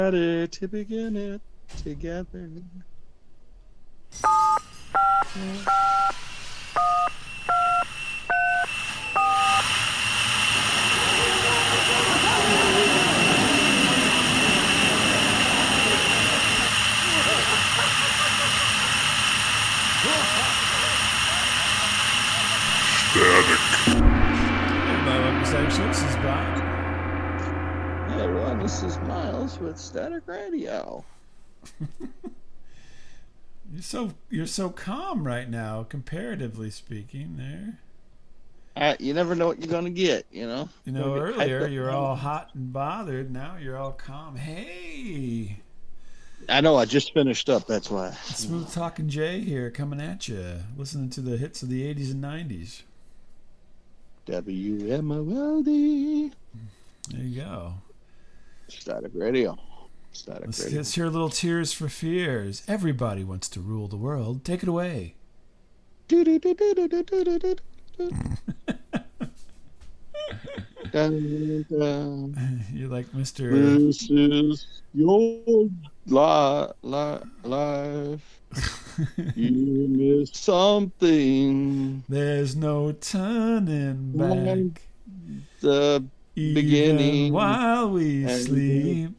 Better to begin it together. This is Bob. Hey everyone, this is Miles with Static Radio. You're so calm right now, comparatively speaking. There. You never know what you're gonna get, you know. Earlier you're all hot and bothered. Now you're all calm. Hey. I know. I just finished up. That's why. Smooth Talking Jay here, coming at you, listening to the hits of the '80s and '90s. WMOLD. There you go. Static Radio. Let's hear a little Tears for Fears. Everybody wants to rule the world. Take it away. You're like Mr. This is your life. You missed something. There's no turning back. The Even beginning while we sleep.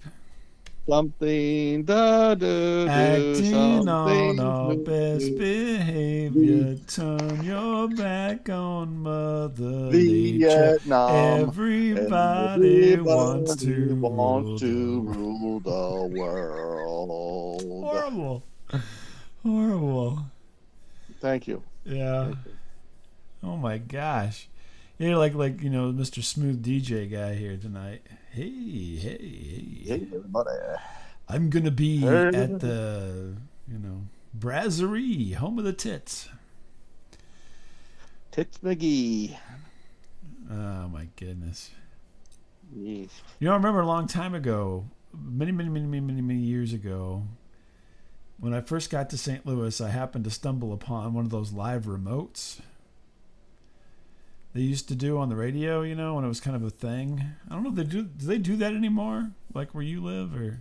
Something acting on our best behavior. Turn your back on Mother Nature. Everybody wants to rule the world. Horrible. Thank you. Yeah. Oh my gosh. You're like Mr. Smooth DJ guy here tonight. Hey, everybody. I'm gonna be at the Brasserie, home of the tits. Tits McGee. Oh my goodness. Yes. I remember a long time ago, many years ago, when I first got to St. Louis, I happened to stumble upon one of those live remotes they used to do on the radio, when it was kind of a thing. I don't know if they do. Do they do that anymore? Like where you live, or?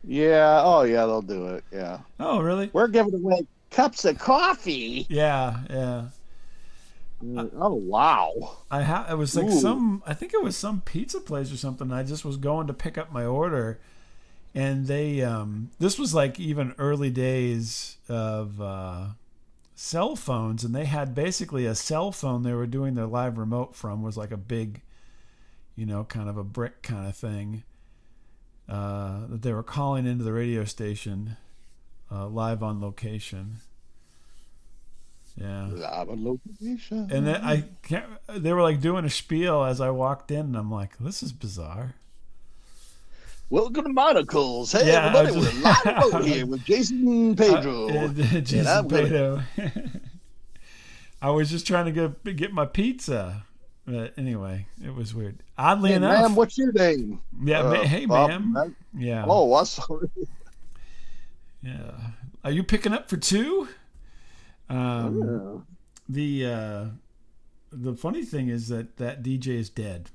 Yeah. Oh, yeah. They'll do it. Yeah. Oh, really? We're giving away cups of coffee. Yeah. Oh, wow. It was like I think it was some pizza place or something. I just was going to pick up my order, and they this was like even early days of cell phones, and they had basically a cell phone they were doing their live remote from. Was like a big, kind of a brick kind of thing that they were calling into the radio station live on location. Yeah. Live on location. And then they were like doing a spiel as I walked in, and I'm like, this is bizarre. Welcome to Monocles. Hey, everybody, we're live remote here with Jason Pedro. Jason Pedro. I was just trying to get my pizza. But anyway, it was weird. Oddly enough. Ma'am, what's your name? Yeah, hey, ma'am. Yeah. Oh, I'm sorry. Yeah. Are you picking up for two? Yeah. The funny thing is that DJ is dead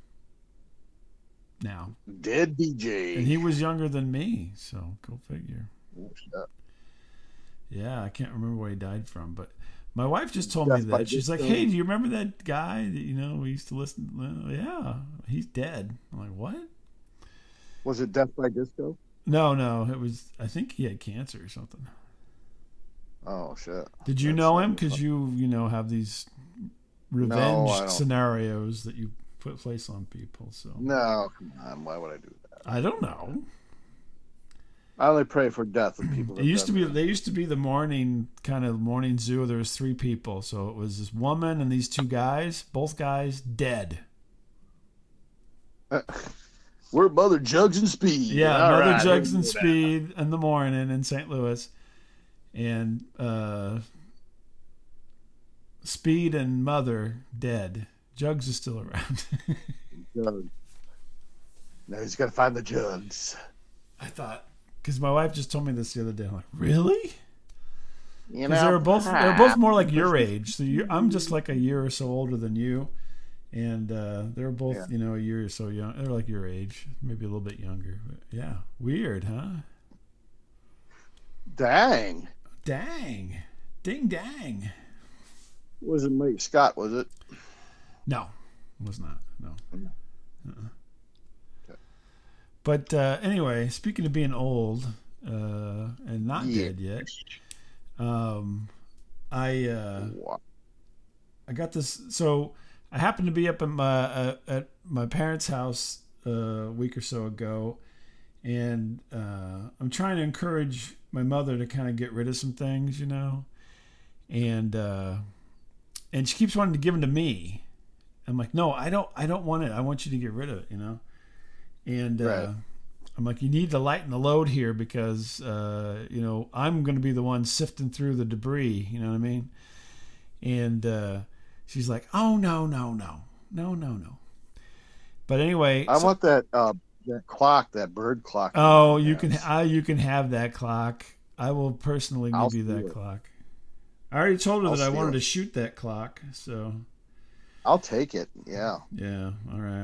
now. Dead DJ. And he was younger than me, so go figure. Oh, shit. Yeah, I can't remember where he died from, but my wife just told me that. She's like, hey, do you remember that guy that, we used to listen? Well, yeah, he's dead. I'm like, what? Was it Death by Disco? No, it was, I think he had cancer or something. Oh, shit. Did you know him? Because you have these revenge scenarios that you put place on people. So no, come on. Why would I do that? I don't know. I only pray for death of people. They used to be the morning zoo. There was 3 people, so it was this woman and these 2 guys. Both guys dead. We're Mother Jugs and Speed. Yeah, Mother Jugs and Speed in the morning in St. Louis, and Speed and Mother dead. Jugs is still around. Now he's got to find the jugs. I thought, because my wife just told me this the other day. I'm like, really? Because they're both more like your age. So I'm just like a year or so older than you, And they were both, a year or so young. They're like your age, maybe a little bit younger. But yeah, weird, huh? Dang. Dang. Ding dang. Wasn't Mike Scott, was it? No, it was not. No. Okay. But anyway, speaking of being old and not dead yet, I got this. So I happened to be up at my parents' house a week or so ago, and I'm trying to encourage my mother to kind of get rid of some things, and she keeps wanting to give them to me. I'm like, no, I don't want it. I want you to get rid of it, And right. I'm like, you need to lighten the load here because I'm going to be the one sifting through the debris. You know what I mean? And she's like, oh no. But anyway, I want that clock, that bird clock. Oh, you can have that clock. I will personally give you that clock. I already told her that I wanted to shoot that clock, so I'll take it. Yeah. Yeah. All right.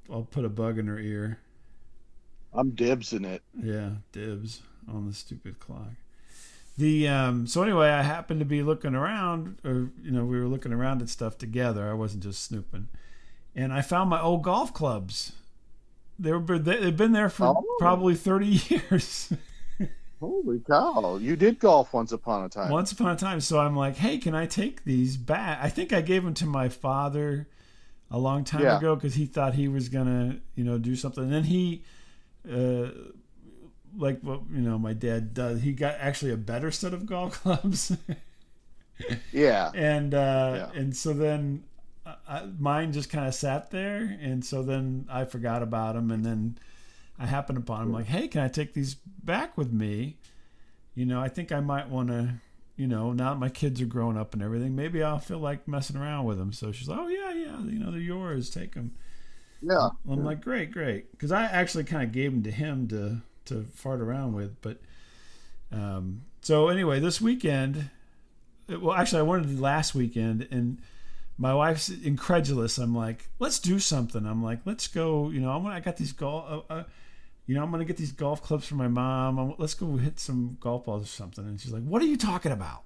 I'll put a bug in her ear. I'm dibsing it. Yeah, dibs on the stupid clock. So anyway, I happened to be looking around, or we were looking around at stuff together. I wasn't just snooping, and I found my old golf clubs. They've been there for probably 30 years. Holy cow! You did golf once upon a time. Once upon a time. So I'm like, hey, can I take these back? I think I gave them to my father a long time ago because he thought he was gonna, do something. And then he, like what my dad does, he got actually a better set of golf clubs. Yeah. And so then mine just kind of sat there, and so then I forgot about them, and then I happened upon them like, hey, can I take these back with me? I think I might want to, now that my kids are grown up and everything, maybe I'll feel like messing around with them. So she's like, oh yeah, they're yours, take them. Yeah. I'm like, great, because I actually kind of gave them to him to fart around with. But so anyway, this weekend, well, actually I wanted to do last weekend, and my wife's incredulous. I'm like, let's do something. I'm like, let's go. I got these I'm going to get these golf clubs for my mom. Let's go hit some golf balls or something. And she's like, what are you talking about?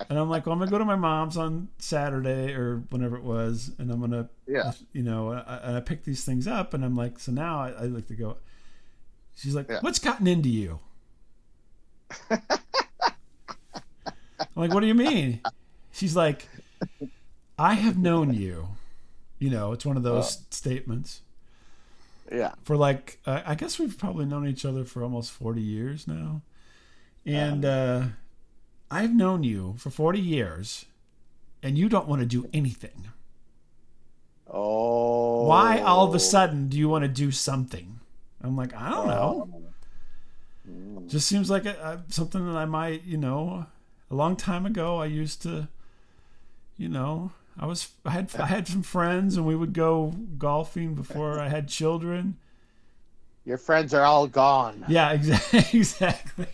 And I'm like, well, I'm going to go to my mom's on Saturday or whenever it was. And I'm going to, I picked these things up. And I'm like, so now I like to go. She's like, what's gotten into you? I'm like, what do you mean? She's like, I have known you. It's one of those statements. Yeah. For like, I guess we've probably known each other for almost 40 years now. And I've known you for 40 years, and you don't want to do anything. Oh. Why all of a sudden do you want to do something? I'm like, I don't know. Just seems like something that I might, a long time ago I used to, I had some friends, and we would go golfing before I had children. Your friends are all gone. Yeah, exactly.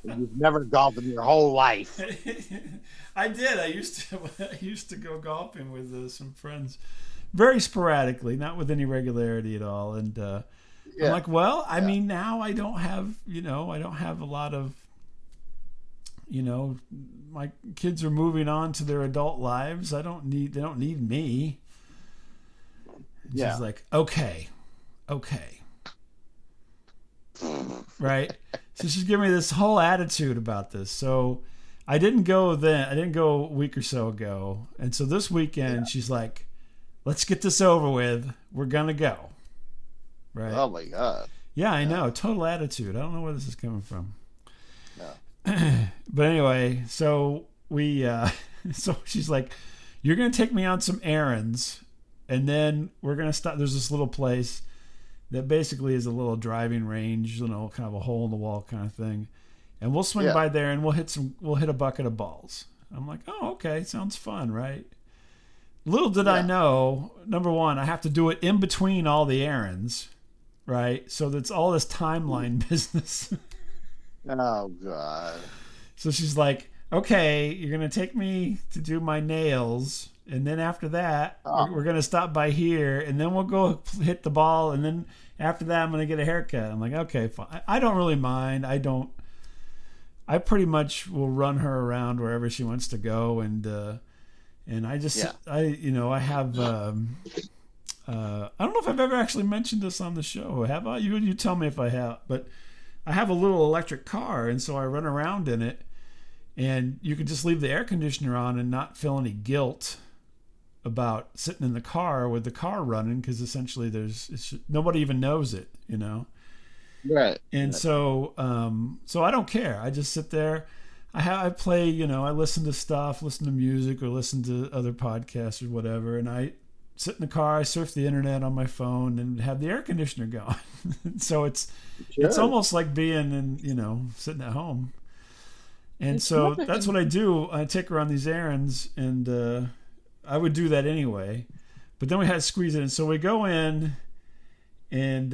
You've never golfed in your whole life. I did. I used to go golfing with some friends, very sporadically, not with any regularity at all. And I'm like, well, I mean, now I don't have a lot of. My kids are moving on to their adult lives. They don't need me. And she's like, okay. Right. So she's giving me this whole attitude about this. So I didn't go a week or so ago. And so this weekend she's like, let's get this over with. We're going to go. Right. Oh my God. Yeah, I know. Total attitude. I don't know where this is coming from. No. But anyway, so so she's like, you're going to take me on some errands, and then we're going to stop. There's this little place that basically is a little driving range, kind of a hole in the wall kind of thing. And we'll swing by there and we'll hit a bucket of balls. I'm like, oh, okay. Sounds fun. Right. Little did I know, number one, I have to do it in between all the errands. Right. So that's all this timeline business. Oh God. So she's like, okay, you're gonna take me to do my nails, and then after that, we're gonna stop by here, and then we'll go hit the ball, and then after that, I'm gonna get a haircut. I'm like, okay, fine. I don't really mind. I pretty much will run her around wherever she wants to go, and I just I have. I don't know if I've ever actually mentioned this on the show. Have I? You tell me if I have. But I have a little electric car, and so I run around in it. And you can just leave the air conditioner on and not feel any guilt about sitting in the car with the car running, because essentially nobody even knows it, Right. And so I don't care. I just sit there. I play, I listen to stuff, listen to music, or listen to other podcasts or whatever, and I sit in the car, I surf the internet on my phone, and have the air conditioner going. So it's almost like being in, sitting at home. And so that's what I do. I take her on these errands, and I would do that anyway. But then we had to squeeze it in. So we go in, and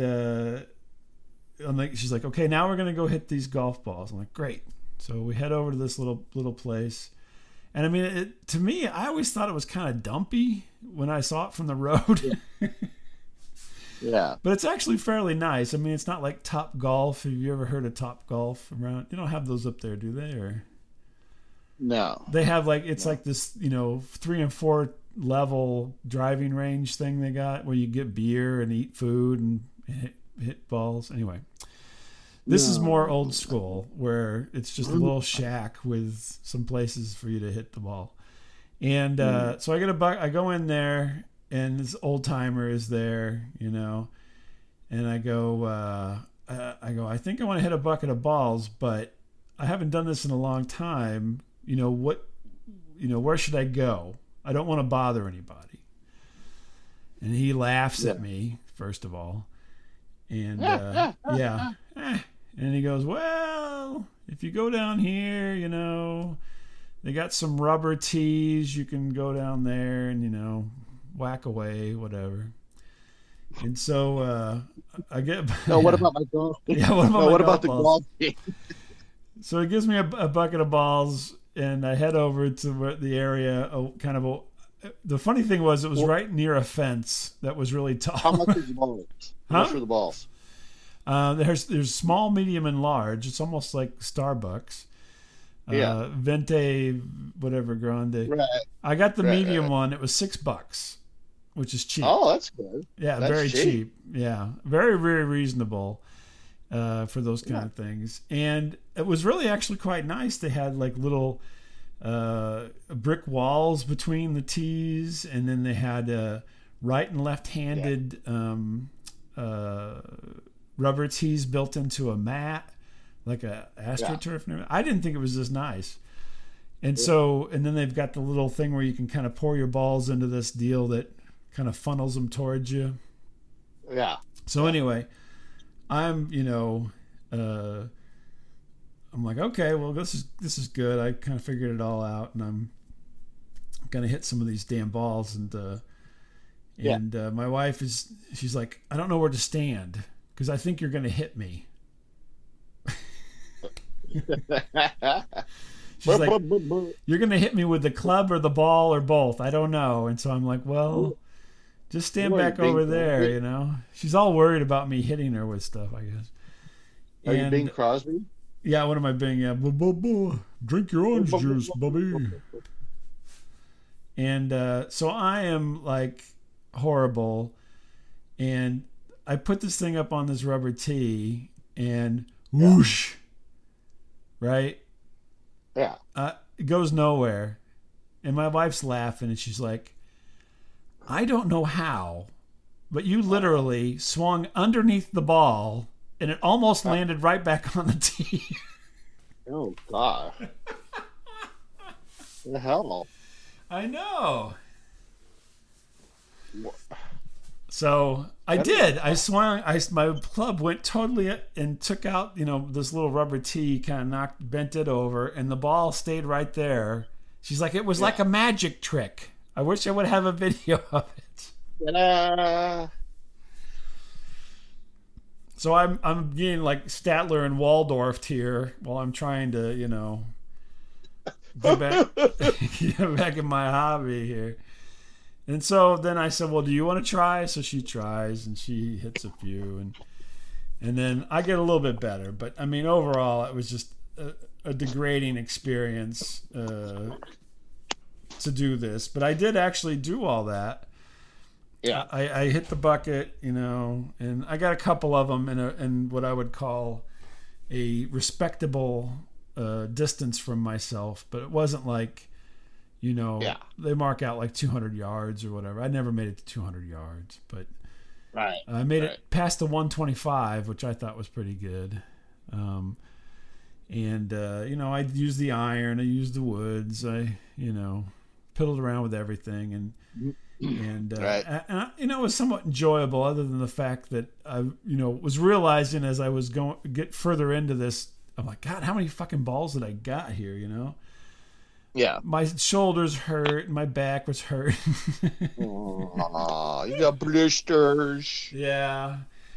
she's like, okay, now we're going to go hit these golf balls. I'm like, great. So we head over to this little place. And I mean, to me, I always thought it was kind of dumpy when I saw it from the road. Yeah. But it's actually fairly nice. I mean, it's not like Top Golf. Have you ever heard of Top Golf around? You don't have those up there, do they? Or no. They have like this, 3 and 4 level driving range thing they got where you get beer and eat food and hit balls. Anyway, this is more old school, where it's just a little shack with some places for you to hit the ball. And so I go in there. And this old timer is there, and I go, I think I want to hit a bucket of balls, but I haven't done this in a long time. Where should I go? I don't want to bother anybody. And he laughs at me, first of all. And and he goes, well, if you go down here, they got some rubber tees. You can go down there and, whack away, whatever. And so I get. What about my golf? Yeah, what about the golf team? So he gives me a bucket of balls, and I head over to the area. The funny thing was, it was right near a fence that was really tall. How much is the balls? How much for the balls? There's small, medium, and large. It's almost like Starbucks. Venti, whatever, grande. Right. I got the medium one. It was $6, which is cheap. Oh, that's good. Yeah, that's very cheap. Yeah, very, very reasonable for those kind of things. And it was really actually quite nice. They had like little brick walls between the tees, and then they had right and left-handed rubber tees built into a mat, like a AstroTurf. Yeah. I didn't think it was this nice. And and then they've got the little thing where you can kind of pour your balls into this deal that kind of funnels them towards you. Yeah. So anyway, I'm like, okay, well, this is good. I kind of figured it all out, and I'm gonna hit some of these damn balls. And my wife she's like, I don't know where to stand because I think you're gonna hit me. She's like, you're gonna hit me with the club or the ball or both. I don't know. And so I'm like, well, just stand back over there. She's all worried about me hitting her with stuff, I guess. Are you Bing Crosby? Yeah, what am I being? Yeah, drink your orange juice, Bubby. And so I am like horrible, and I put this thing up on this rubber tee, and whoosh, right? Yeah. It goes nowhere, and my wife's laughing, and she's like, I don't know how, but you literally swung underneath the ball, and it almost landed right back on the tee. Oh, God. The hell? I know. So I did. I swung. My club went totally and took out, this little rubber tee, kind of bent it over, and the ball stayed right there. She's like, it was like a magic trick. I wish I would have a video of it. So I'm getting like Statler and Waldorf here while I'm trying to, get back in my hobby here. And so then I said, well, do you want to try? So she tries and she hits a few, and then I get a little bit better. But I mean, overall, it was just a degrading experience to do this. But I did actually do all that. Yeah. I hit the bucket, and I got a couple of them in what I would call a respectable distance from myself. But it wasn't like, they mark out like 200 yards or whatever. I never made it to 200 yards, but I made it past the 125, which I thought was pretty good. I used the iron, I used the woods, I piddled around with everything, and it was somewhat enjoyable, other than the fact that I was realizing as I was going get further into this, I'm like, God, how many fucking balls did I got here? Yeah. My shoulders hurt, my back was hurt. Oh, you got blisters. Yeah.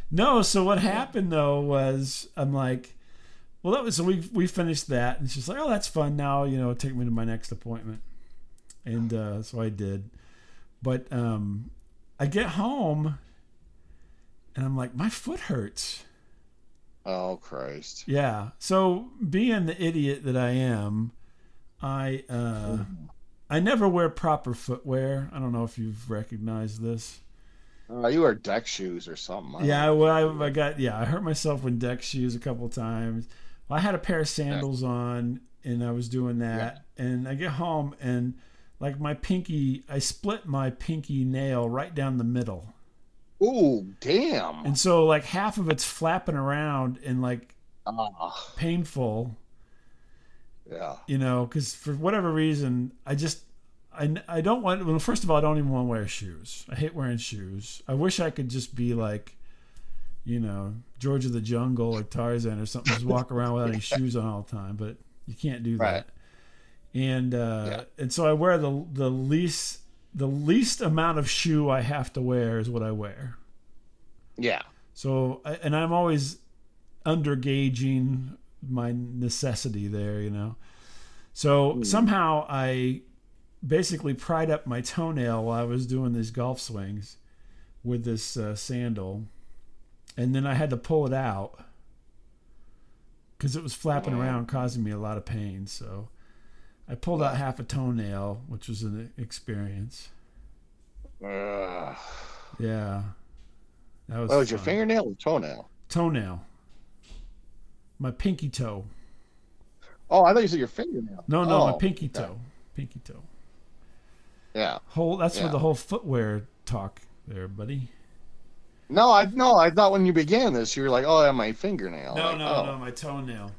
No, so what happened though was I'm like, well, so we finished that, and she's like, oh, that's fun. Now, take me to my next appointment. And so I did. But I get home and I'm like, my foot hurts. Oh, Christ. Yeah. So being the idiot that I am, I never wear proper footwear. I don't know if you've recognized this. You wear deck shoes or something. Yeah, I hurt myself with deck shoes a couple times. I had a pair of sandals on, and I was doing that. Yeah. And I get home, and like I split my pinky nail right down the middle. Ooh, damn. And so like half of it's flapping around and like painful. Yeah. Because for whatever reason, I don't want. Well, first of all, I don't even want to wear shoes. I hate wearing shoes. I wish I could just be like, George of the Jungle or Tarzan or something, just walk around without any shoes on all the time. But you can't do that. And and so I wear the least amount of shoe I have to wear is what I wear. Yeah. So I'm always undergauging my necessity there, So somehow I basically pried up my toenail while I was doing these golf swings with this sandal, and then I had to pull it out because it was flapping around, causing me a lot of pain. So I pulled out half a toenail, which was an experience. Yeah. That was was your fingernail or toenail? Toenail. My pinky toe. Oh, I thought you said your fingernail. No, my pinky toe. Pinky toe. Yeah. That's for the whole footwear talk there, buddy. No, I thought when you began this, you were like, "Oh, yeah, my fingernail." No, my toenail.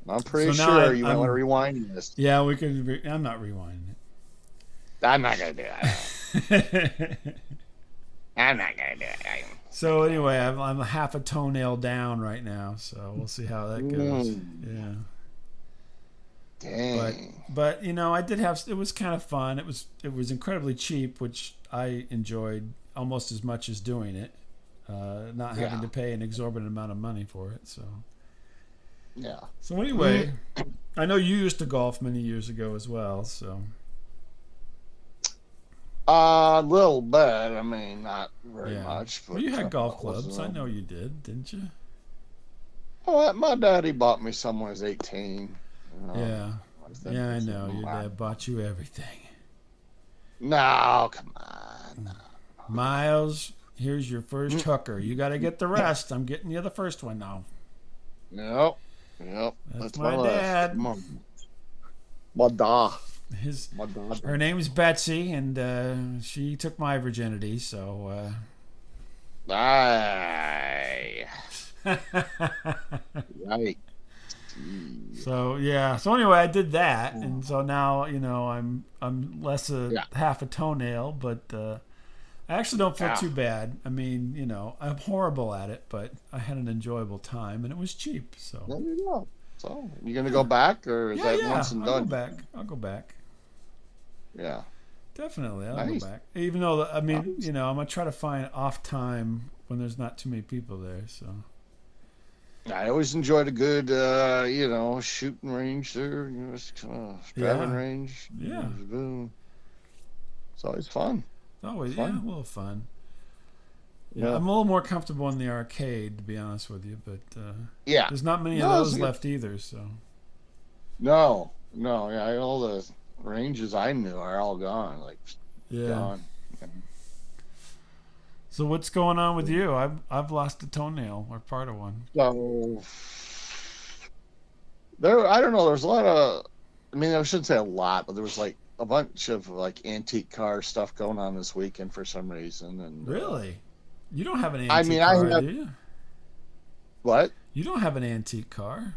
I'm pretty sure you might want to rewind this. Yeah, we could. I'm not rewinding it. I'm not gonna do that. I'm not gonna do it. So anyway, I'm a half a toenail down right now, so we'll see how that goes. Yeah. Dang. But I did have. It was kind of fun. It was incredibly cheap, which I enjoyed almost as much as doing it. Not having to pay an exorbitant amount of money for it. So. Yeah. So anyway, I know you used to golf many years ago as well. So. A little bit. I mean, not very much. But well, you had golf clubs. I know you did, didn't you? Oh, my daddy bought me some when I was 18. Yeah. Yeah, I know. Your dad bought you everything. No, come on. No. Miles, here's your first hooker. You got to get the rest. I'm getting you the first one now. Yep. That's my dad. My dad. Her name's Betsy, and she took my virginity. So. Aye. Right. So yeah. So anyway, I did that, and so now I'm less half a toenail, but I actually don't feel too bad. I mean, I'm horrible at it, but I had an enjoyable time, and it was cheap. So there you go. So you gonna go back, or is that once and done? I'll go back. Yeah. Definitely, I'll go back. Even though I'm gonna try to find off time when there's not too many people there. So. I always enjoyed a good, shooting range there. Driving range. Yeah. It's always fun. Always, Fun. a little fun. Yeah, Yeah. I'm a little more comfortable in the arcade, to be honest with you, but Yeah. there's not many of those left either. So. No. Yeah, all the ranges I knew are all gone. Like, gone. Yeah. So what's going on with you? I've lost a toenail or part of one. So I don't know. There's a lot of, I mean, I shouldn't say a lot, but there was like a bunch of like antique car stuff going on this weekend for some reason. And really, you don't have an antique car, do you? What? You don't have an antique car?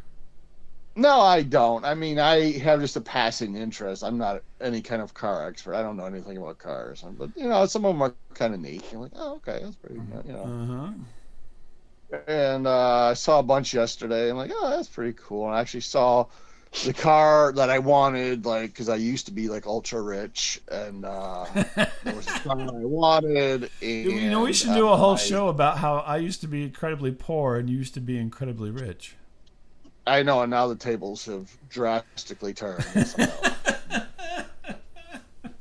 No, I don't. I mean, I have just a passing interest. I'm not any kind of car expert. I don't know anything about cars, but some of them are kind of neat. You're like, oh, okay, that's pretty, And I saw a bunch yesterday. I'm like, oh, that's pretty cool. And I actually saw the car that I wanted, like, because I used to be like ultra rich, and there was a car I wanted. And, we should do a whole show about how I used to be incredibly poor and you used to be incredibly rich. I know, and now the tables have drastically turned.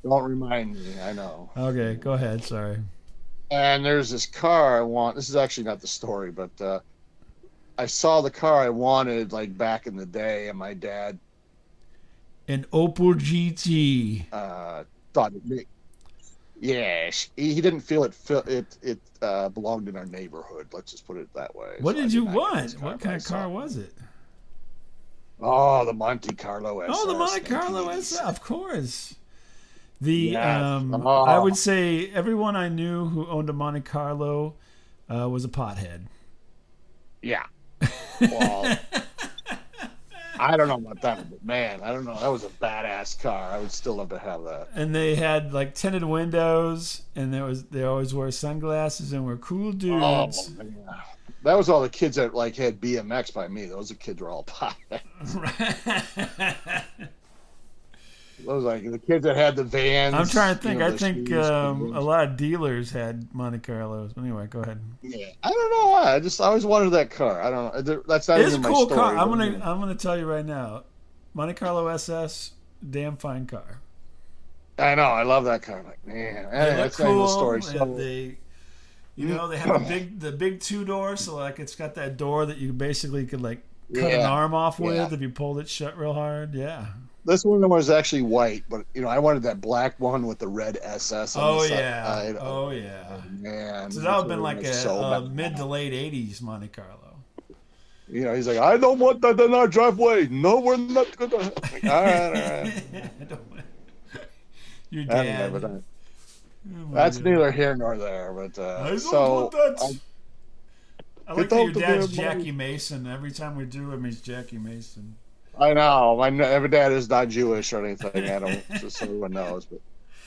Don't remind me. I know. Okay, go ahead. Sorry. And there's this car I want. This is actually not the story, but I saw the car I wanted like back in the day, and my dad. An Opel GT. Thought it. Yes, he didn't feel it belonged in our neighborhood. Let's just put it that way. What did you want? What kind of car was it? Oh, the Monte Carlo SS. Oh, the Monte Carlo SS, of course. I would say everyone I knew who owned a Monte Carlo was a pothead. Yeah. Well, I don't know about that, but man, I don't know. That was a badass car. I would still love to have that. And they had like tinted windows, and they always wore sunglasses and were cool dudes. Oh, yeah. That was all the kids that like had BMX by me. Those kids were all potheads. Those like the kids that had the vans. I'm trying to think. I think a lot of dealers had Monte Carlos. Anyway, go ahead. Yeah, I don't know why. I always wanted that car. I don't know. That's not even my story. It's a cool car. I'm gonna tell you right now, Monte Carlo SS, damn fine car. I know. I love that car. I'm like, man, that's cool. Not the story. So, they have the big 2-door, so like it's got that door that you basically could like cut an arm off with if you pulled it shut real hard. Yeah. This one was actually white, but I wanted that black one with the red SS. On the side. Oh yeah. Man. So that would have been like a mid to late '80s Monte Carlo. He's like, I don't want that in our driveway. No, we're not gonna. Like, all right. Your dad. That's neither here nor there, but I don't want that. I like that your dad's Jackie Mason. Every time we do him, he's Jackie Mason. I know. My dad is not Jewish or anything. I don't, just so everyone knows. But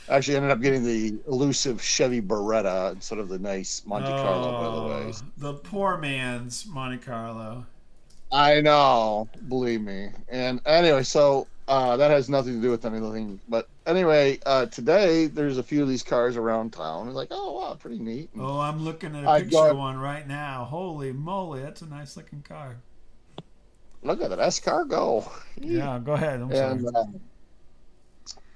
actually ended up getting the elusive Chevy Beretta instead of the nice Monte Carlo, by the way. The poor man's Monte Carlo. I know. Believe me. And anyway, so that has nothing to do with anything. But anyway, today there's a few of these cars around town. It's like, oh, wow, pretty neat. And I'm looking at a picture of one right now. Holy moly, that's a nice looking car. Look at it, escargot. Yeah, go ahead. I'm sorry.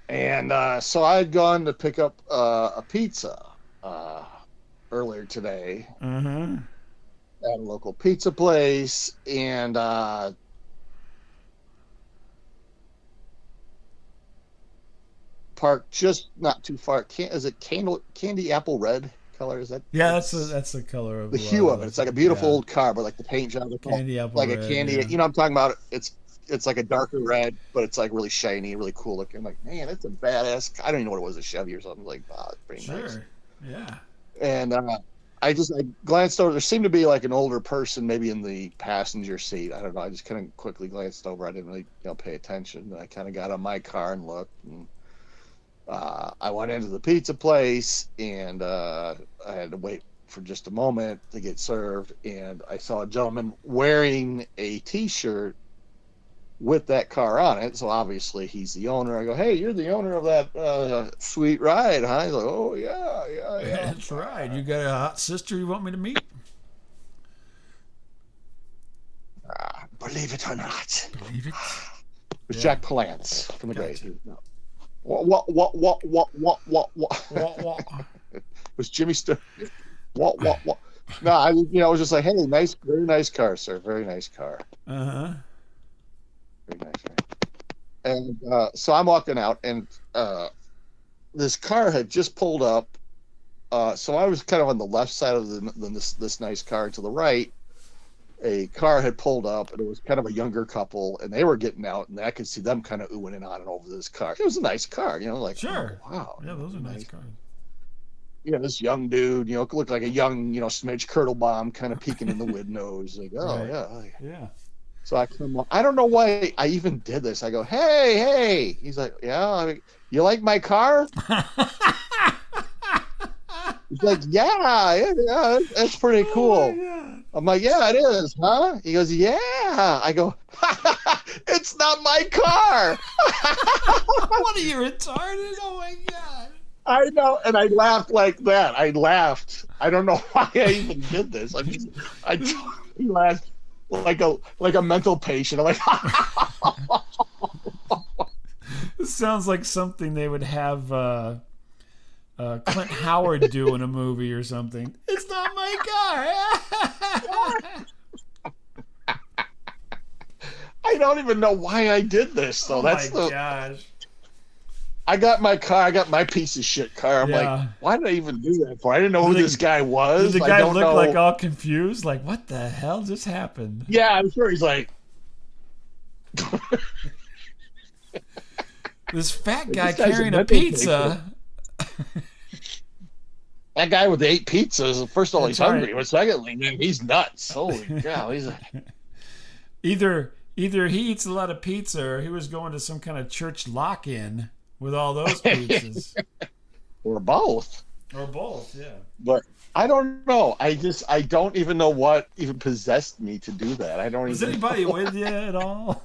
And so I had gone to pick up a pizza earlier today at a local pizza place, and parked just not too far. Is it candy apple red color? Is that? Yeah, that's the color of the hue of it. It's like a beautiful old car, but like the paint job, candy apple like red, a candy. Yeah. I'm talking about. It's like a darker red, but it's like really shiny, really cool looking. I'm like, man, it's a badass. I don't even know what it was, a Chevy or something. Like, it's pretty nice. Yeah. And I glanced over. There seemed to be like an older person, maybe in the passenger seat. I don't know. I just kind of quickly glanced over. I didn't really, pay attention. And I kind of got on my car and looked. And I went into the pizza place, and I had to wait for just a moment to get served. And I saw a gentleman wearing a T-shirt with that car on it. So obviously he's the owner. I go, hey, you're the owner of that sweet ride, huh? He's like, oh, yeah. That's right. You got a hot sister you want me to meet? believe it or not. Believe it. It was Yeah. Jack Palance from the Gotcha. Great. No. What? Wah. Was Jimmy Stewart? What? No, I was just like, hey, nice, very nice car, sir. Very nice car. Uh-huh. Very nice. And so I'm walking out, and this car had just pulled up. So I was kind of on the left side of this nice car. To the right, a car had pulled up, and it was kind of a younger couple, and they were getting out, and I could see them kind of oohing and on and over this car. It was a nice car, like, Sure. oh, wow. Yeah, those are nice cars. This young dude, looked like a young, Smidge Kurtelbaum kind of peeking in the windows. Like, oh, Right. yeah. Yeah. So I come on. I don't know why I even did this. I go, hey. He's like, yeah, you like my car? He's like, yeah, that's pretty cool. Oh, I'm like, yeah, it is, huh? He goes, yeah. I go, it's not my car. what are you, retarded? Oh my god. I know, and I laughed like that. I laughed. I don't know why I even did this. I laughed like a mental patient. I'm like, This sounds like something they would have Clint Howard do in a movie or something. It's not my car. I don't even know why I did this though. Gosh. I got my car. I got my piece of shit car. I'm like, why did I even do that for? I didn't know who this guy was. Did the guy look like all confused? Like, what the hell just happened? Yeah, I'm sure he's like. This fat guy carrying a pizza. That guy with 8 pizzas. First of all, he's hungry. Right. But secondly, man, he's nuts. Holy cow! He's Either he eats a lot of pizza, or he was going to some kind of church lock-in with all those pizzas. Or both. Or both, yeah. But I don't know. I don't even know what even possessed me to do that. I don't Was even anybody know. with you at all?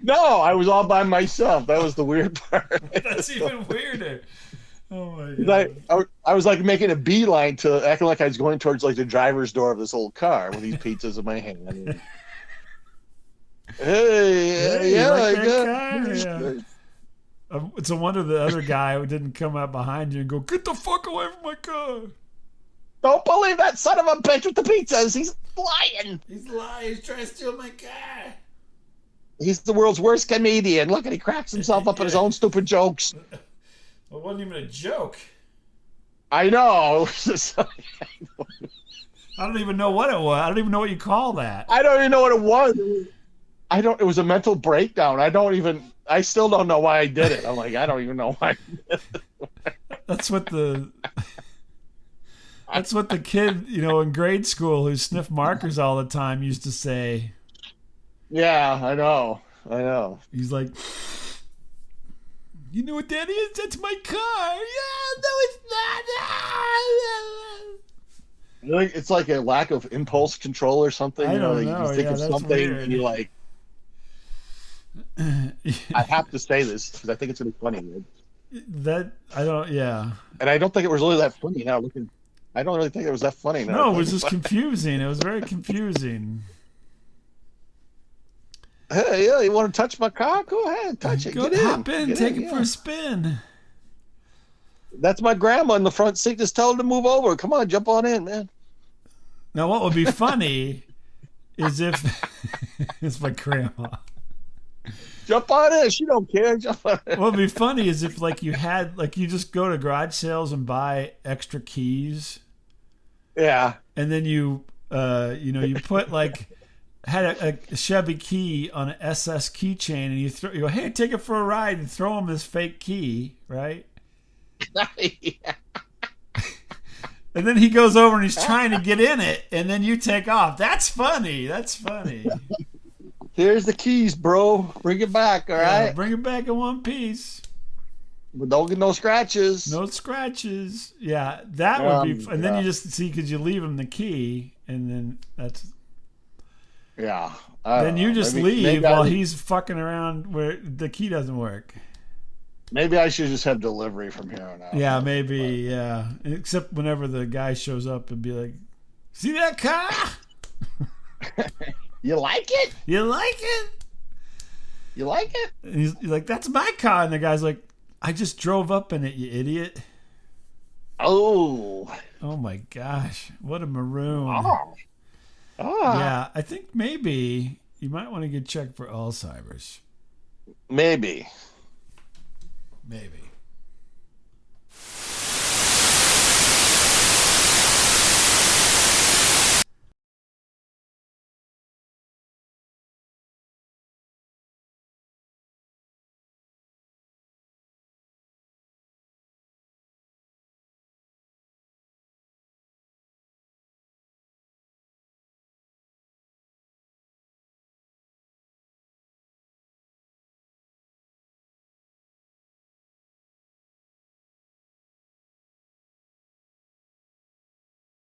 No, I was all by myself. That was the weird part. That's even weirder. Oh my god. I was like making a beeline to acting like I was going towards like the driver's door of this old car with these pizzas in my hand. Hey, yeah, like I that got. guy? Yeah. It's a wonder the other guy didn't come out behind you and go, "Get the fuck away from my car!" Don't believe that son of a bitch with the pizzas. He's lying. He's lying. He's trying to steal my car. He's the world's worst comedian. Look, and he cracks himself up in his own stupid jokes. Well, it wasn't even a joke. I know. I don't even know what it was. I don't even know what you call that. I don't even know what it was. It was a mental breakdown. I still don't know why I did it. I'm like, I don't even know why I did it. That's what the kid, in grade school who sniffed markers all the time used to say. Yeah, I know. He's like, you know what that is? That's my car. Yeah, no, it's not. It's like a lack of impulse control or something. I don't know. know. You think of something weird. and you're like, I have to say this because I think it's going to be funny. Yeah. And I don't think it was really that funny now. I don't really think it was that funny now. No, it was just confusing. It was very confusing. Hey, yeah, you want to touch my car? Go ahead, touch it. Get hop in, take it for a spin. That's my grandma in the front seat. Just tell her to move over. Come on, jump on in, man. Now, what would be funny is if it's my grandma. Jump on in. She don't care. Jump on in. What would be funny is if you just go to garage sales and buy extra keys. Yeah. And then you put had a Chevy key on an SS keychain, and you go, hey, take it for a ride, and throw him this fake key, right? Yeah. And then he goes over and he's trying to get in it, and then you take off. That's funny. Here's the keys, bro. Bring it back, all right? Bring it back in one piece. But don't get no scratches. No scratches. Yeah, that would be. And then you just see, because you leave him the key, and then that's. Yeah. Then you just leave while he's fucking around where the key doesn't work. Maybe I should just have delivery from here on out. Yeah, maybe. Yeah, except whenever the guy shows up and be like, "See that car?" You like it? You like it? You like it? And he's like, that's my car. And the guy's like, I just drove up in it, you idiot. Oh. Oh my gosh. What a maroon. Oh. Ah. Yeah, I think maybe you might want to get checked for Alzheimer's. Maybe. Maybe.